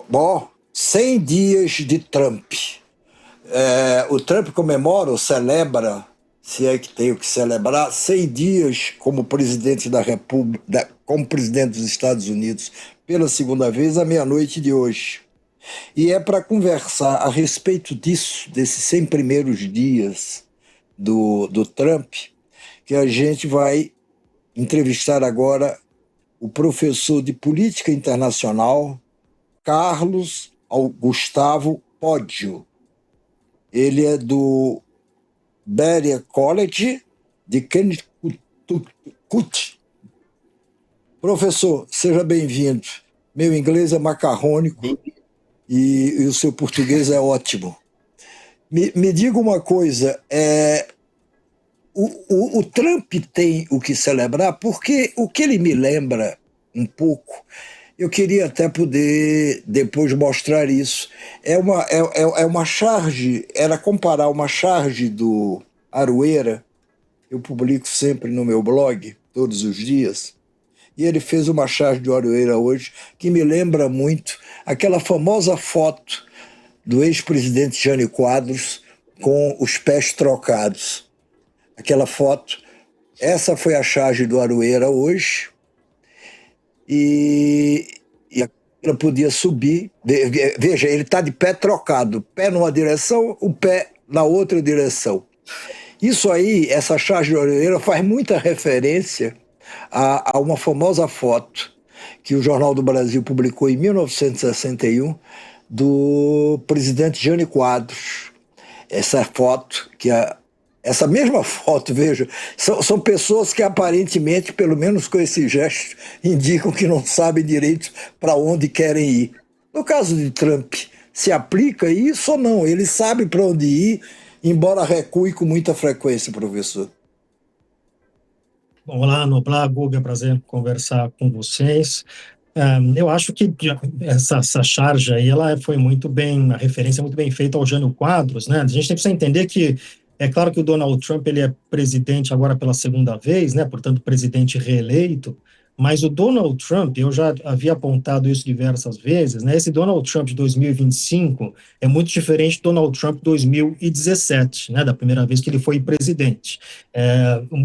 Bom, 100 dias de Trump. O Trump comemora ou celebra, se é que tem o que celebrar, 100 dias como presidente da República, como presidente dos Estados Unidos, pela segunda vez, à meia-noite de hoje. E é para conversar a respeito disso, desses 100 primeiros dias do Trump, que a gente vai entrevistar agora o professor de Política Internacional, Carlos Gustavo Poggio. Ele é do Berea College de Connecticut. Professor, seja bem-vindo. Meu inglês é macarrônico e o seu português é ótimo. Me diga uma coisa, o Trump tem o que celebrar, porque o que ele me lembra um pouco, eu queria até poder depois mostrar isso, é uma charge, era comparar uma charge do Aroeira, eu publico sempre no meu blog, todos os dias, e ele fez uma charge do Aroeira hoje que me lembra muito aquela famosa foto do ex-presidente Jânio Quadros com os pés trocados. Aquela foto, essa foi a charge do Aroeira hoje, e ela podia subir. Veja, ele está de pé trocado, pé numa direção, o pé na outra direção. Isso aí, essa charge do Aroeira faz muita referência a uma famosa foto que o Jornal do Brasil publicou em 1961 do presidente Jânio Quadros. Essa foto, essa mesma foto, veja, são pessoas que aparentemente, pelo menos com esse gesto, indicam que não sabem direito para onde querem ir. No caso de Trump, se aplica isso ou não? Ele sabe para onde ir, embora recue com muita frequência, professor. Bom, olá, Noblar, Guga, é prazer conversar com vocês. Eu acho que essa charge aí, ela foi muito bem, a referência muito bem feita ao Jânio Quadros, né? A gente precisa entender que, é claro que o Donald Trump, ele é presidente agora pela segunda vez, né? Portanto, presidente reeleito, mas o Donald Trump, eu já havia apontado isso diversas vezes, né? Esse Donald Trump de 2025 é muito diferente do Donald Trump de 2017, né? Da primeira vez que ele foi presidente.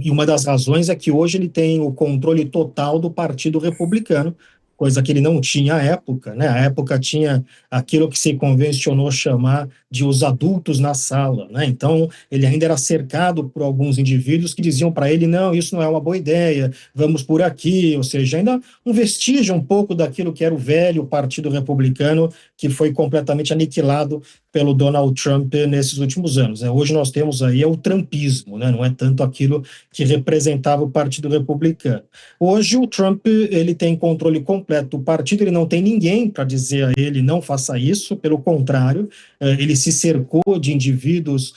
E uma das razões é que hoje ele tem o controle total do Partido Republicano, coisa que ele não tinha à época, né? A época tinha aquilo que se convencionou chamar de os adultos na sala, né? Então, ele ainda era cercado por alguns indivíduos que diziam para ele, não, isso não é uma boa ideia, vamos por aqui, ou seja, ainda um vestígio um pouco daquilo que era o velho Partido Republicano, que foi completamente aniquilado pelo Donald Trump nesses últimos anos, né? Hoje nós temos aí o trumpismo, né? Não é tanto aquilo que representava o Partido Republicano. Hoje o Trump, ele tem controle completo do partido, ele não tem ninguém para dizer a ele não faça isso, pelo contrário, ele se cercou de indivíduos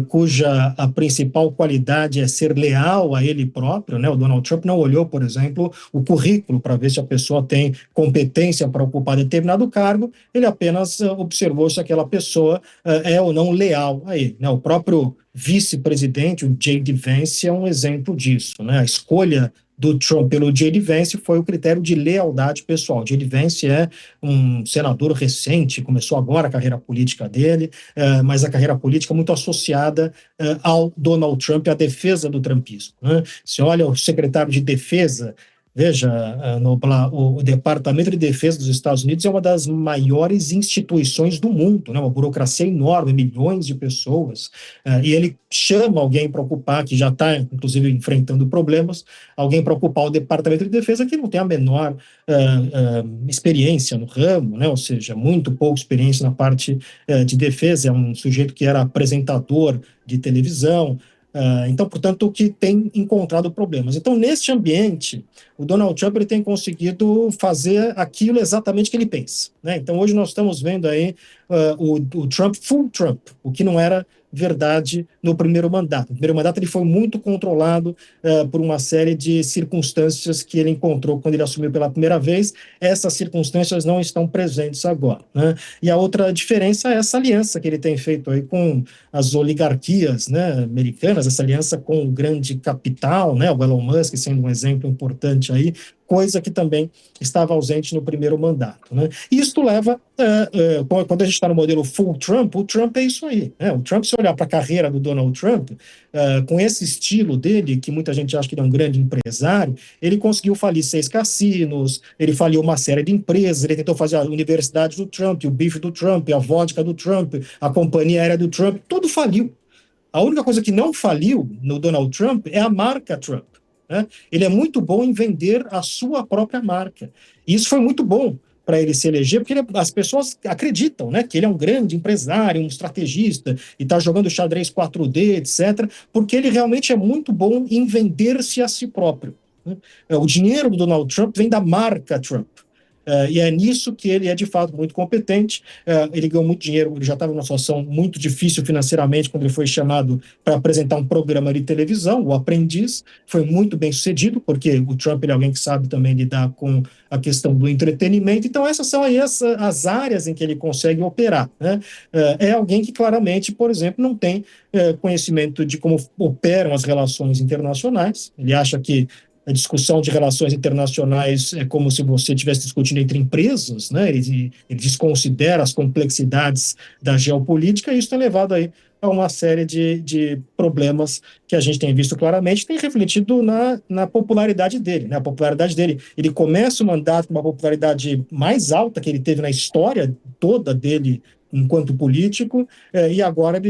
cuja a principal qualidade é ser leal a ele próprio, né? O Donald Trump não olhou, por exemplo, o currículo para ver se a pessoa tem competência para ocupar determinado cargo, ele apenas observou se aquela pessoa é ou não leal a ele, né? O próprio vice-presidente, o J.D. Vance, é um exemplo disso, né? A escolha do Trump pelo J.D. Vance foi o critério de lealdade pessoal. J.D. Vance é um senador recente, começou agora a carreira política dele, mas a carreira política muito associada ao Donald Trump, à defesa do trumpismo, né? Se olha o secretário de defesa, veja, Noblar, o Departamento de Defesa dos Estados Unidos é uma das maiores instituições do mundo, né? Uma burocracia enorme, milhões de pessoas, e ele chama alguém para ocupar, que já está, inclusive, enfrentando problemas, alguém para ocupar o Departamento de Defesa que não tem a menor experiência no ramo, né? Ou seja, muito pouca experiência na parte de defesa, é um sujeito que era apresentador de televisão, então, portanto, que tem encontrado problemas. Então, neste ambiente, o Donald Trump ele tem conseguido fazer aquilo exatamente que ele pensa, né? Então, hoje nós estamos vendo aí o Trump, full Trump, o que não era verdade no primeiro mandato. No primeiro mandato ele foi muito controlado por uma série de circunstâncias que ele encontrou quando ele assumiu pela primeira vez. Essas circunstâncias não estão presentes agora, né? E a outra diferença é essa aliança que ele tem feito aí com as oligarquias, né, americanas, essa aliança com o grande capital, né, o Elon Musk sendo um exemplo importante aí, coisa que também estava ausente no primeiro mandato, né? E isto leva, quando a gente está no modelo full Trump, o Trump é isso aí, né? O Trump, se olhar para a carreira do Donald Trump, com esse estilo dele, que muita gente acha que ele é um grande empresário, ele conseguiu falir 6 cassinos, ele faliu uma série de empresas, ele tentou fazer a universidade do Trump, o bife do Trump, a vodka do Trump, a companhia aérea do Trump, tudo faliu. A única coisa que não faliu no Donald Trump é a marca Trump, né? Ele é muito bom em vender a sua própria marca. E isso foi muito bom para ele se eleger, porque as pessoas acreditam, né, que ele é um grande empresário, um estrategista, e está jogando xadrez 4D, etc., porque ele realmente é muito bom em vender-se a si próprio, né? O dinheiro do Donald Trump vem da marca Trump. E é nisso que ele é, de fato, muito competente. Ele ganhou muito dinheiro, ele já estava numa situação muito difícil financeiramente quando ele foi chamado para apresentar um programa de televisão, O Aprendiz. Foi muito bem sucedido, porque o Trump é alguém que sabe também lidar com a questão do entretenimento. Então, essas são aí as áreas em que ele consegue operar, né? É alguém que claramente, por exemplo, não tem conhecimento de como operam as relações internacionais. Ele acha que a discussão de relações internacionais é como se você estivesse discutindo entre empresas, né? Ele desconsidera as complexidades da geopolítica, e isso tem levado aí a uma série de problemas que a gente tem visto claramente, tem refletido na popularidade dele, né? A popularidade dele, ele começa o mandato com uma popularidade mais alta que ele teve na história toda dele enquanto político, e agora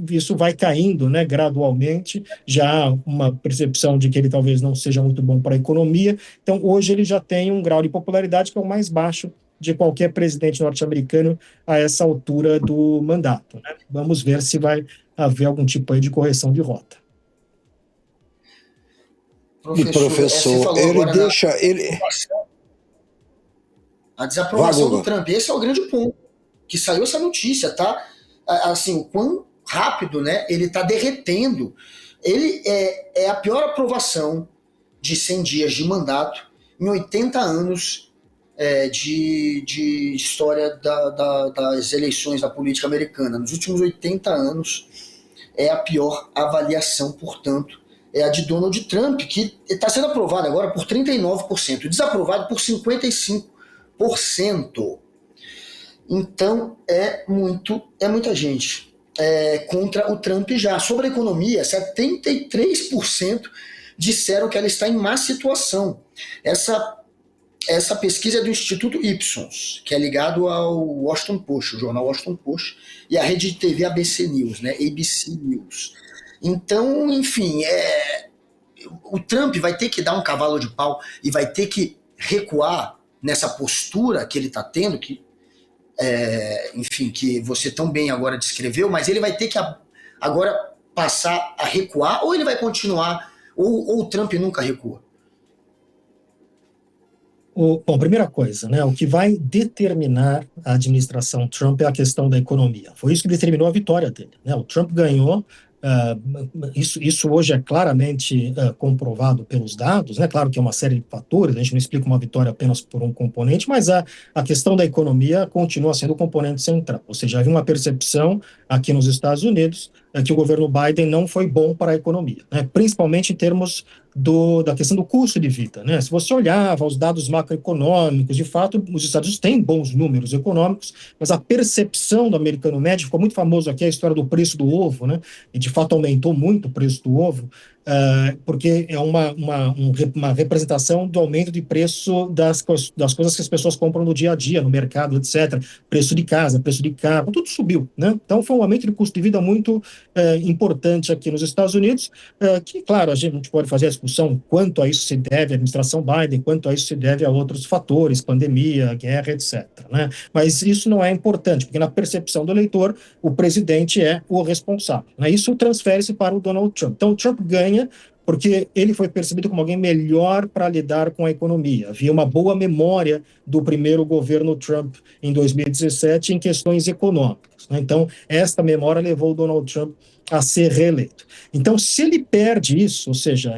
isso vai caindo, né, gradualmente, já há uma percepção de que ele talvez não seja muito bom para a economia. Então, hoje ele já tem um grau de popularidade que é o mais baixo de qualquer presidente norte-americano a essa altura do mandato, né? Vamos ver se vai haver algum tipo aí de correção de rota. Professor, ele deixa... A desaprovação do Trump, esse é o grande ponto. Que saiu essa notícia, tá? Assim, o quão rápido, né, ele tá derretendo. Ele é a pior aprovação de 100 dias de mandato em 80 anos de história das eleições da política americana. Nos últimos 80 anos é a pior avaliação, portanto, é a de Donald Trump, que está sendo aprovado agora por 39%, desaprovado por 55%. Então, é muita gente contra o Trump já. Sobre a economia, 73% disseram que ela está em má situação. Essa pesquisa é do Instituto Ipsos, que é ligado ao Washington Post, o jornal Washington Post, e a rede de TV ABC News, né, ABC News. Então, enfim, o Trump vai ter que dar um cavalo de pau e vai ter que recuar nessa postura que ele está tendo, enfim, que você tão bem agora descreveu, mas ele vai ter que agora passar a recuar, ou ele vai continuar, ou o Trump nunca recua? Bom, primeira coisa, né, o que vai determinar a administração Trump é a questão da economia. Foi isso que determinou a vitória dele, né? O Trump ganhou. Isso hoje é claramente comprovado pelos dados, né? Claro que é uma série de fatores, a gente não explica uma vitória apenas por um componente, mas a questão da economia continua sendo o componente central. Ou seja, havia uma percepção aqui nos Estados Unidos que o governo Biden não foi bom para a economia, né? Principalmente em termos da questão do custo de vida, né? Se você olhava os dados macroeconômicos, de fato, os Estados Unidos têm bons números econômicos, mas a percepção do americano médio, ficou muito famoso aqui a história do preço do ovo, né? E de fato aumentou muito o preço do ovo, porque é uma representação do aumento de preço das coisas que as pessoas compram no dia a dia, no mercado, etc. Preço de casa, preço de carro, tudo subiu, né? Então foi um aumento de custo de vida muito importante aqui nos Estados Unidos, que, claro, a gente pode fazer a discussão quanto a isso se deve à administração Biden, quanto a isso se deve a outros fatores, pandemia, guerra, etc., né? Mas isso não é importante, porque na percepção do eleitor, o presidente é o responsável, né? Isso transfere-se para o Donald Trump. Então, o Trump ganha porque ele foi percebido como alguém melhor para lidar com a economia. Havia uma boa memória do primeiro governo Trump em 2017 em questões econômicas, né? Então, esta memória levou o Donald Trump a ser reeleito. Então, se ele perde isso, ou seja,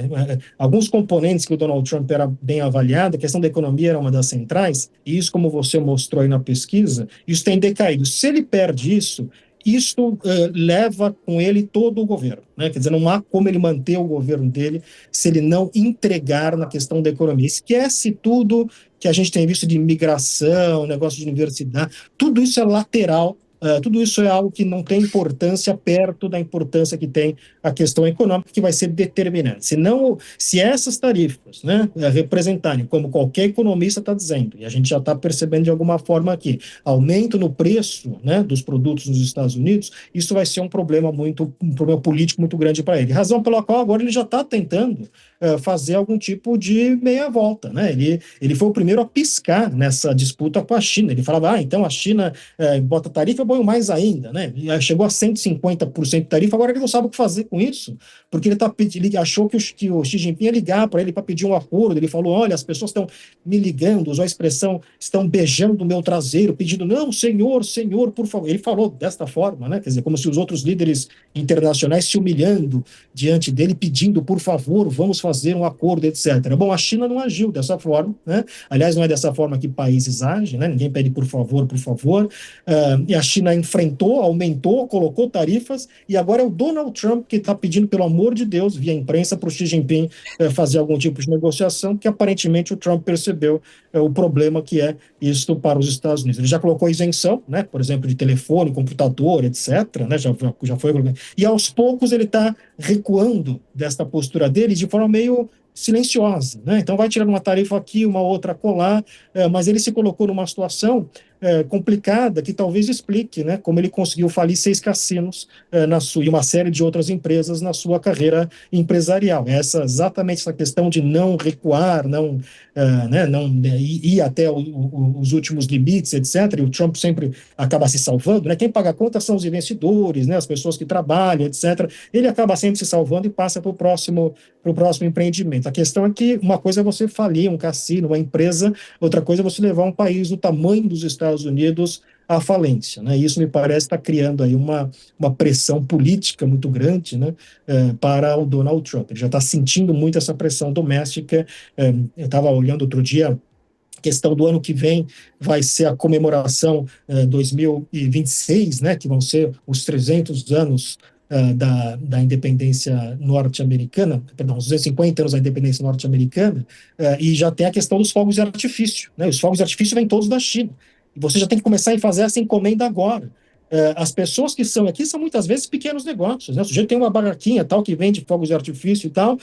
alguns componentes que o Donald Trump era bem avaliado, a questão da economia era uma das centrais, e isso, como você mostrou aí na pesquisa, isso tem decaído. Se ele perde isso, isso leva com ele todo o governo, né? Quer dizer, não há como ele manter o governo dele se ele não entregar na questão da economia. Esquece tudo que a gente tem visto de imigração, negócio de universidade, tudo isso é lateral. Tudo isso é algo que não tem importância perto da importância que tem a questão econômica, que vai ser determinante. Se essas tarifas, né, representarem, como qualquer economista está dizendo, e a gente já está percebendo de alguma forma aqui, aumento no preço, né, dos produtos nos Estados Unidos, isso vai ser um problema político muito grande para ele. Razão pela qual agora ele já está tentando fazer algum tipo de meia-volta, né? Ele foi o primeiro a piscar nessa disputa com a China. Ele falava, então a China bota tarifa, eu ponho mais ainda, né? E chegou a 150% de tarifa, agora ele não sabe o que fazer com isso, porque ele achou que o Xi Jinping ia ligar para ele para pedir um acordo. Ele falou, olha, as pessoas estão me ligando, usou a expressão, estão beijando o meu traseiro, pedindo, não, senhor, por favor. Ele falou desta forma, né? Quer dizer, como se os outros líderes internacionais se humilhando diante dele, pedindo, por favor, vamos fazer um acordo, etc. Bom, a China não agiu dessa forma, né? Aliás, não é dessa forma que países agem, né? Ninguém pede por favor, e a China enfrentou, aumentou, colocou tarifas, e agora é o Donald Trump que está pedindo, pelo amor de Deus, via imprensa, para o Xi Jinping fazer algum tipo de negociação, que aparentemente o Trump percebeu o problema que é isso para os Estados Unidos. Ele já colocou isenção, né? Por exemplo, de telefone, computador, etc., né? Já foi. E aos poucos ele está recuando desta postura dele de forma meio silenciosa, né? Então vai tirando uma tarifa aqui, uma outra colar, mas ele se colocou numa situação complicada que talvez explique, né, como ele conseguiu falir 6 cassinos e uma série de outras empresas na sua carreira empresarial. Exatamente essa questão de não recuar, não ir até os últimos limites, etc. E o Trump sempre acaba se salvando, né? Quem paga a conta são os investidores, né, as pessoas que trabalham, etc. Ele acaba sempre se salvando e passa para o próximo empreendimento. A questão é que uma coisa é você falir um cassino, uma empresa, outra coisa é você levar um país do tamanho dos Estados Unidos à falência, né? Isso me parece estar criando aí uma pressão política muito grande, né, para o Donald Trump. Ele já está sentindo muito essa pressão doméstica. Eu estava olhando outro dia, a questão do ano que vem vai ser a comemoração 2026, né, que vão ser os 300 anos da independência norte-americana, perdão, os 250 anos da independência norte-americana, e já tem a questão dos fogos de artifício, né? Os fogos de artifício vêm todos da China, e você já tem que começar a fazer essa encomenda agora. As pessoas que são aqui são muitas vezes pequenos negócios, né? O sujeito tem uma barraquinha tal que vende fogos de artifício e tal,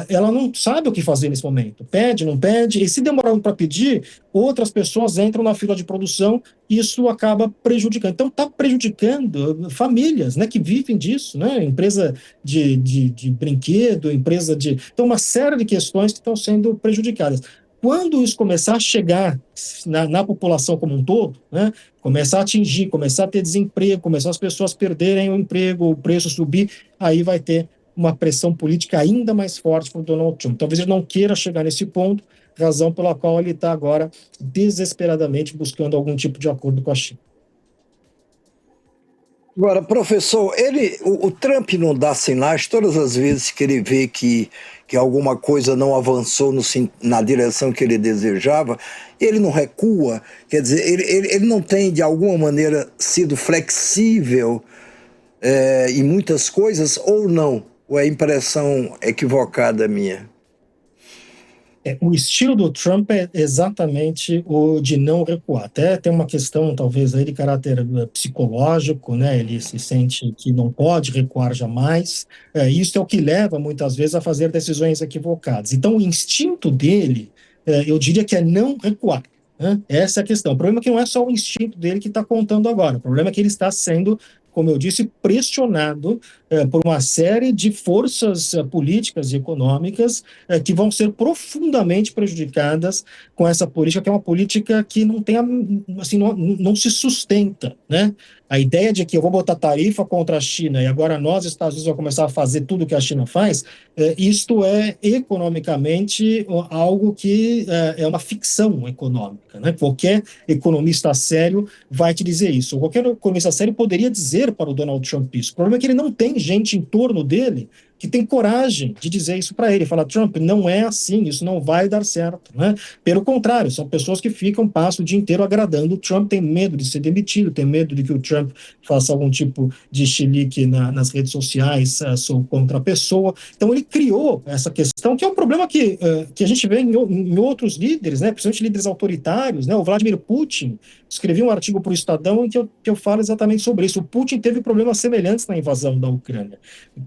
ela não sabe o que fazer nesse momento, pede, não pede, e se demorar para pedir, outras pessoas entram na fila de produção e isso acaba prejudicando. Então está prejudicando famílias, né, que vivem disso, né? Empresa de brinquedo, empresa de... Então uma série de questões que estão sendo prejudicadas. Quando isso começar a chegar na população como um todo, né, começar a atingir, começar a ter desemprego, começar as pessoas perderem o emprego, o preço subir, aí vai ter uma pressão política ainda mais forte para o Donald Trump. Talvez ele não queira chegar nesse ponto, razão pela qual ele está agora desesperadamente buscando algum tipo de acordo com a China. Agora, professor, o Trump não dá sinais todas as vezes que ele vê que alguma coisa não avançou na direção que ele desejava, ele não recua, quer dizer, ele não tem, de alguma maneira, sido flexível em muitas coisas, ou não? Ou é impressão equivocada minha? O estilo do Trump é exatamente o de não recuar. Até tem uma questão, talvez, aí de caráter psicológico, né? Ele se sente que não pode recuar jamais. Isso é o que leva, muitas vezes, a fazer decisões equivocadas. Então, o instinto dele, eu diria que é não recuar, né? Essa é a questão. O problema é que não é só o instinto dele que está contando agora. O problema é que ele está sendo, como eu disse, pressionado por uma série de forças políticas e econômicas que vão ser profundamente prejudicadas com essa política, que é uma política que não tem, assim, não se sustenta, né? A ideia de que eu vou botar tarifa contra a China e agora nós, Estados Unidos, vamos começar a fazer tudo o que a China faz, isto é economicamente algo que é uma ficção econômica, né? Qualquer economista sério vai te dizer isso. Qualquer economista sério poderia dizer para o Donald Trump isso. O problema é que ele não tem gente em torno dele que tem coragem de dizer isso para ele, falar, Trump, não é assim, isso não vai dar certo, né? Pelo contrário, são pessoas que passam o dia inteiro agradando o Trump, tem medo de ser demitido, tem medo de que o Trump faça algum tipo de chilique nas redes sociais contra a pessoa. Então ele criou essa questão, que é um problema que a gente vê em outros líderes, né? Principalmente líderes autoritários, né? O Vladimir Putin escrevi um artigo para o Estadão em que eu falo exatamente sobre isso. O Putin teve problemas semelhantes na invasão da Ucrânia.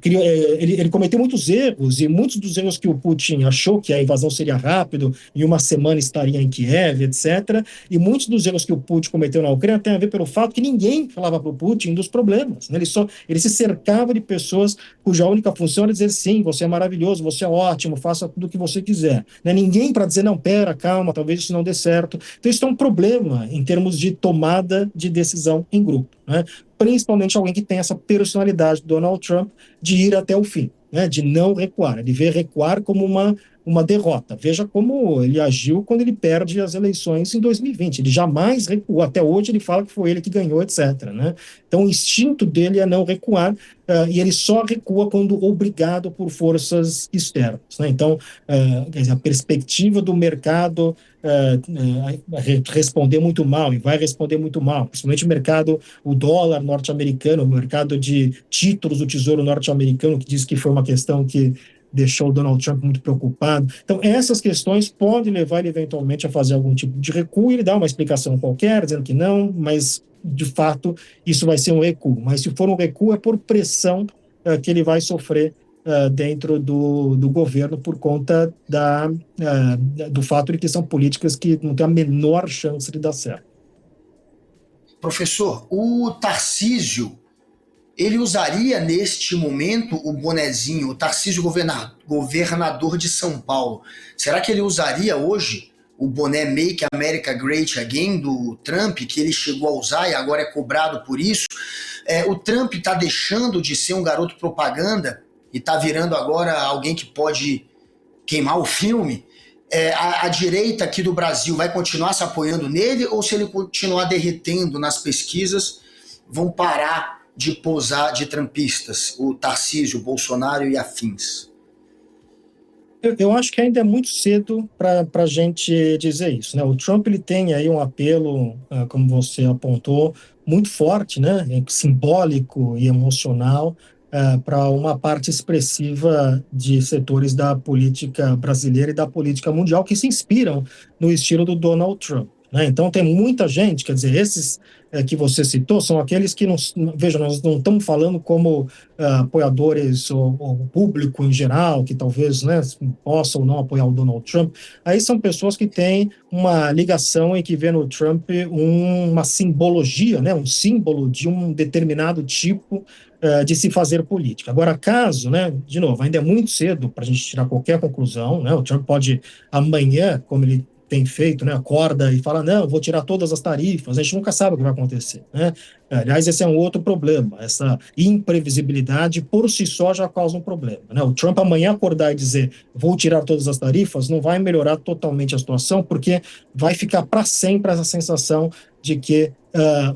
Ele cometeu muitos erros, e muitos dos erros que o Putin achou que a invasão seria rápido, em uma semana estaria em Kiev, etc. E muitos dos erros que o Putin cometeu na Ucrânia têm a ver pelo fato que ninguém falava para o Putin dos problemas, né? Ele se cercava de pessoas cuja única função era dizer sim, você é maravilhoso, você é ótimo, faça tudo o que você quiser. Né? Ninguém para dizer, não, pera, calma, talvez isso não dê certo. Então isso é um problema em termos de tomada de decisão em grupo, né? Principalmente alguém que tem essa personalidade do Donald Trump de ir até o fim, né? De não recuar, de ver recuar como uma derrota. Veja como ele agiu quando ele perde as eleições em 2020. Ele jamais recuou. Até hoje ele fala que foi ele que ganhou, etc. Né? Então o instinto dele é não recuar, e ele só recua quando obrigado por forças externas. Né? Então, quer dizer, a perspectiva do mercado responder muito mal, e vai responder muito mal, principalmente o dólar norte-americano, o mercado de títulos do Tesouro norte-americano, que diz que foi uma questão que deixou o Donald Trump muito preocupado. Então, essas questões podem levar ele eventualmente a fazer algum tipo de recuo, e ele dá uma explicação qualquer, dizendo que não, mas, de fato, isso vai ser um recuo. Mas se for um recuo, é por pressão que ele vai sofrer dentro do governo por conta do fato de que são políticas que não têm a menor chance de dar certo. Professor, o Tarcísio, ele usaria neste momento o bonezinho, o Tarcísio governador de São Paulo. Será que ele usaria hoje o boné Make America Great Again do Trump, que ele chegou a usar e agora é cobrado por isso? O Trump está deixando de ser um garoto propaganda e está virando agora alguém que pode queimar o filme? A direita aqui do Brasil vai continuar se apoiando nele, ou se ele continuar derretendo nas pesquisas, vão parar de posar de trumpistas, o Tarcísio, o Bolsonaro e afins? Eu acho que ainda é muito cedo para a gente dizer isso, né? O Trump ele tem aí um apelo, como você apontou, muito forte, né? Simbólico e emocional, para uma parte expressiva de setores da política brasileira e da política mundial que se inspiram no estilo do Donald Trump. Né? Então, tem muita gente, quer dizer, esses que você citou são aqueles que, veja, nós não estamos falando como apoiadores ou público em geral, que talvez, né, possa ou não apoiar o Donald Trump. Aí são pessoas que têm uma ligação e que vê no Trump uma simbologia, né, um símbolo de um determinado tipo de se fazer política. Agora, caso, né, de novo, ainda é muito cedo para a gente tirar qualquer conclusão, né, o Trump pode amanhã, como ele tem feito, né, acorda e fala, não, vou tirar todas as tarifas, a gente nunca sabe o que vai acontecer, né? Aliás, esse é um outro problema, essa imprevisibilidade por si só já causa um problema, né? O Trump amanhã acordar e dizer, vou tirar todas as tarifas, não vai melhorar totalmente a situação, porque vai ficar para sempre essa sensação de que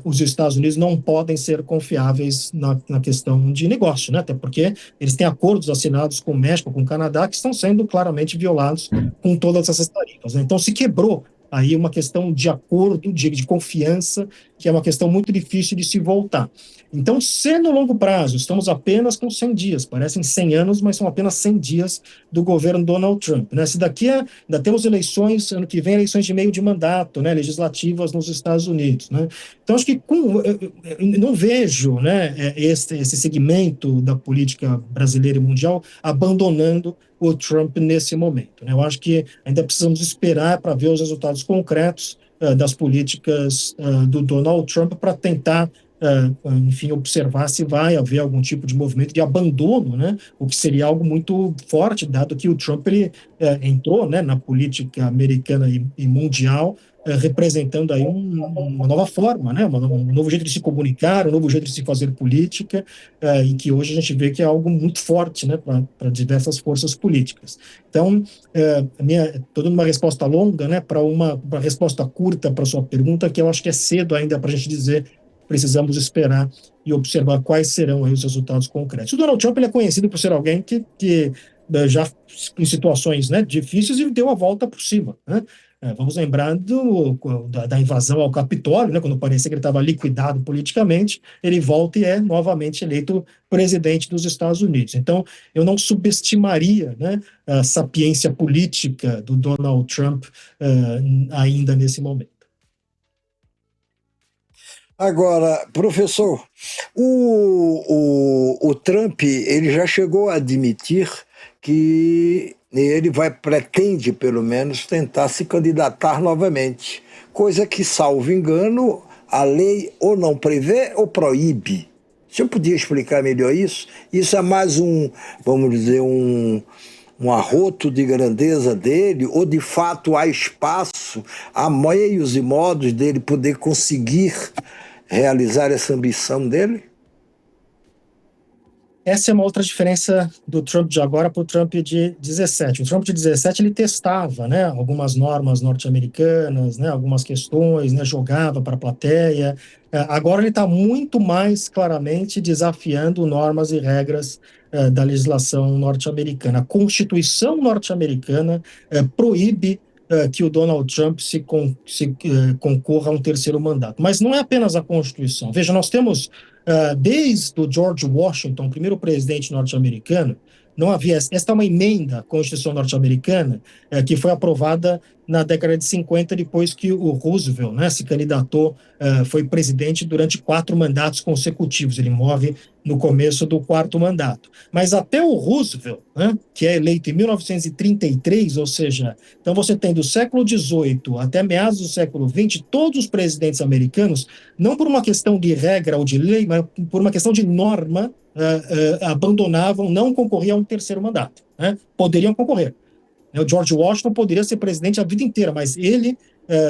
os Estados Unidos não podem ser confiáveis na questão de negócio, né? Até porque eles têm acordos assinados com o México, com o Canadá, que estão sendo claramente violados com todas essas tarifas, né? Então, se quebrou aí uma questão de acordo, de confiança, que é uma questão muito difícil de se voltar. Então, se no longo prazo, estamos apenas com 100 dias, parecem 100 anos, mas são apenas 100 dias do governo Donald Trump, né? Se daqui ainda temos eleições, ano que vem, eleições de meio de mandato, né, legislativas nos Estados Unidos, né? Então, acho que eu não vejo, né, esse segmento da política brasileira e mundial abandonando o Trump nesse momento, né? Eu acho que ainda precisamos esperar para ver os resultados concretos das políticas do Donald Trump para tentar, enfim, observar se vai haver algum tipo de movimento de abandono, né? O que seria algo muito forte, dado que o Trump ele entrou, né, na política americana e mundial, representando aí uma nova forma, né? Um novo jeito de se comunicar, um novo jeito de se fazer política, e que hoje a gente vê que é algo muito forte, né, para diversas forças políticas. Então, estou dando uma resposta longa, né, para uma resposta curta para a sua pergunta, que eu acho que é cedo ainda para a gente dizer precisamos esperar e observar quais serão aí os resultados concretos. O Donald Trump ele é conhecido por ser alguém que já em situações, né, difíceis e deu a volta por cima, né? Vamos lembrar da invasão ao Capitólio, né, quando parecia que ele estava liquidado politicamente, ele volta e é novamente eleito presidente dos Estados Unidos. Então, eu não subestimaria, né, a sapiência política do Donald Trump ainda nesse momento. Agora, professor, o Trump ele já chegou a admitir que ele pretende, pelo menos, tentar se candidatar novamente, coisa que, salvo engano, a lei ou não prevê ou proíbe. O senhor podia explicar melhor isso? Isso é mais vamos dizer, um arroto de grandeza dele, ou de fato há espaço, há meios e modos dele poder conseguir realizar essa ambição dele? Essa é uma outra diferença do Trump de agora para o Trump de 17. O Trump de 17 ele testava, né, algumas normas norte-americanas, né, algumas questões, né, jogava para a plateia. Agora ele está muito mais claramente desafiando normas e regras da legislação norte-americana. A Constituição norte-americana proíbe que o Donald Trump concorra a um terceiro mandato. Mas não é apenas a Constituição. Veja, nós temos desde o George Washington, o primeiro presidente norte-americano, não havia. Esta é uma emenda à Constituição norte-americana que foi aprovada na década de 50, depois que o Roosevelt, né, se candidatou, foi presidente durante 4 mandatos consecutivos. Ele morre no começo do 4º mandato. Mas até o Roosevelt, né, que é eleito em 1933, ou seja, então você tem do século XVIII até meados do século XX, todos os presidentes americanos, não por uma questão de regra ou de lei, mas por uma questão de norma, abandonavam, não concorriam a um terceiro mandato, né? Poderiam concorrer. O George Washington poderia ser presidente a vida inteira, mas ele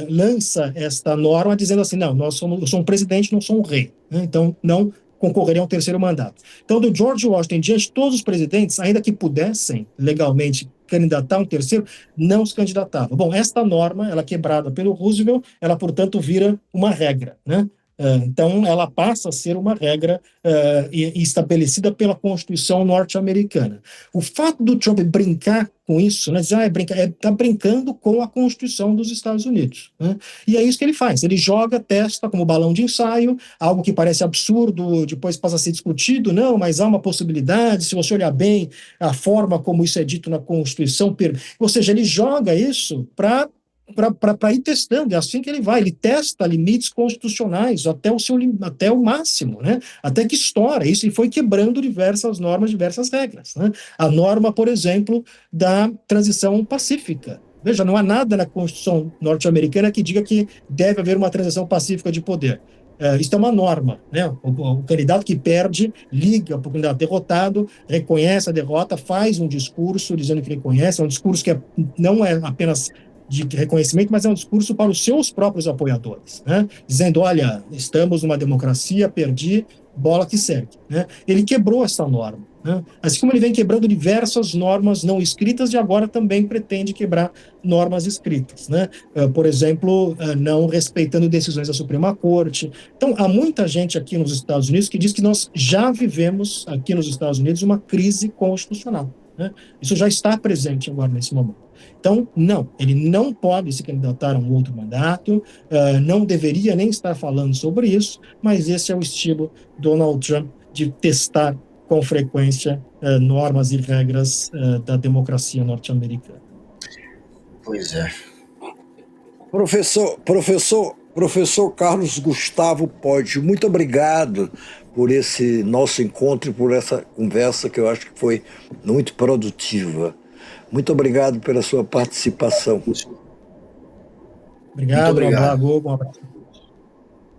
lança esta norma dizendo assim, não, eu sou um presidente, não sou um rei, né? Então não concorreria a um terceiro mandato. Então, do George Washington em diante, todos os presidentes, ainda que pudessem legalmente candidatar a um terceiro, não se candidatavam. Bom, esta norma, ela é quebrada pelo Roosevelt, ela, portanto, vira uma regra, né? Então, ela passa a ser uma regra estabelecida pela Constituição norte-americana. O fato do Trump brincar com isso, né, dizer, está brincando com a Constituição dos Estados Unidos, né? E é isso que ele faz. Ele joga, testa como balão de ensaio, algo que parece absurdo, depois passa a ser discutido, não, mas há uma possibilidade, se você olhar bem a forma como isso é dito na Constituição, ou seja, ele joga isso para ir testando, é assim que ele testa limites constitucionais até o máximo, né? Até que estoura isso, e foi quebrando diversas normas, diversas regras, né? A norma, por exemplo, da transição pacífica. Veja, não há nada na Constituição norte-americana que diga que deve haver uma transição pacífica de poder. Isso é uma norma, né? O candidato que perde liga para o candidato derrotado, reconhece a derrota, faz um discurso dizendo que ele conhece, é um discurso que não é apenas de reconhecimento, mas é um discurso para os seus próprios apoiadores, né? Dizendo, olha, estamos numa democracia, perdi, bola que segue, né? Ele quebrou essa norma, né? Assim como ele vem quebrando diversas normas não escritas e agora também pretende quebrar normas escritas, né? Por exemplo, não respeitando decisões da Suprema Corte. Então, há muita gente aqui nos Estados Unidos que diz que nós já vivemos aqui nos Estados Unidos uma crise constitucional, né? Isso já está presente agora nesse momento. Então, não, ele não pode se candidatar a um outro mandato, não deveria nem estar falando sobre isso, mas esse é o estilo Donald Trump de testar com frequência normas e regras da democracia norte-americana. Pois é. Professor Carlos Gustavo Poggi, muito obrigado por esse nosso encontro e por essa conversa que eu acho que foi muito produtiva. Muito obrigado pela sua participação. Obrigado, Muito obrigado. Um abraço.